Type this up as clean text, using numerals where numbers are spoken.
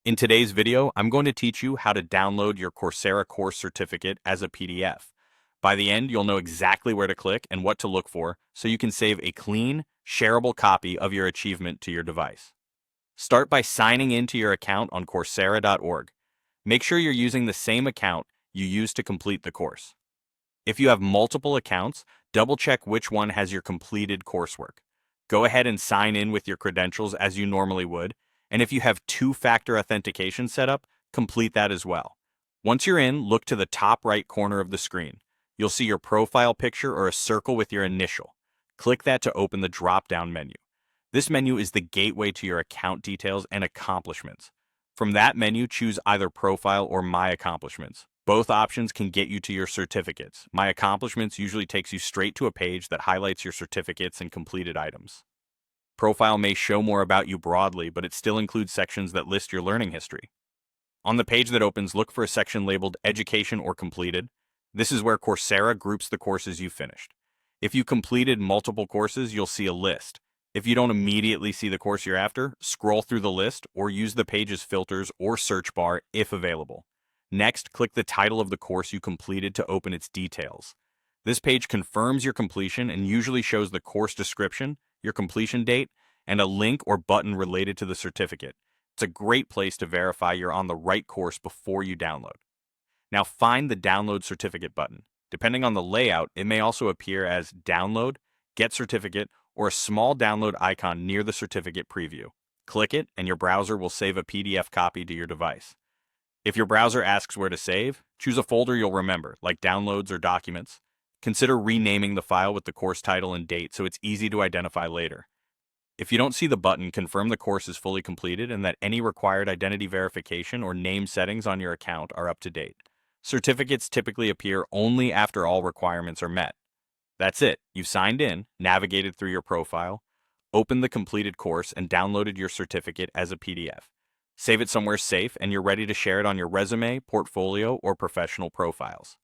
In today's video, I'm going to teach you how to download your Coursera course certificate as a PDF. By the end, you'll know exactly where to click and what to look for so you can save a clean, shareable copy of your achievement to your device. Start by signing into your account on Coursera.org. Make sure you're using the same account you used to complete the course. If you have multiple accounts, double-check which one has your completed coursework. Go ahead and sign in with your credentials as you normally would, and if you have two-factor authentication set up, complete that as well. Once you're in, look to the top right corner of the screen. You'll see your profile picture or a circle with your initial. Click that to open the drop-down menu. This menu is the gateway to your account details and accomplishments. From that menu, choose either Profile or My Accomplishments. Both options can get you to your certificates. My Accomplishments usually takes you straight to a page that highlights your certificates and completed items. Profile may show more about you broadly, but it still includes sections that list your learning history. On the page that opens, look for a section labeled Education or Completed. This is where Coursera groups the courses you finished. If you completed multiple courses, you'll see a list. If you don't immediately see the course you're after, scroll through the list or use the page's filters or search bar if available. Next, click the title of the course you completed to open its details. This page confirms your completion and usually shows the course description, your completion date, and a link or button related to the certificate. It's a great place to verify you're on the right course before you download. Now find the Download Certificate button. Depending on the layout, it may also appear as Download, Get Certificate, or a small download icon near the certificate preview. Click it, and your browser will save a PDF copy to your device. If your browser asks where to save, choose a folder you'll remember, like Downloads or Documents. Consider renaming the file with the course title and date so it's easy to identify later. If you don't see the button, confirm the course is fully completed and that any required identity verification or name settings on your account are up to date. Certificates typically appear only after all requirements are met. That's it. You've signed in, navigated through your profile, opened the completed course, and downloaded your certificate as a PDF. Save it somewhere safe, and you're ready to share it on your resume, portfolio, or professional profiles.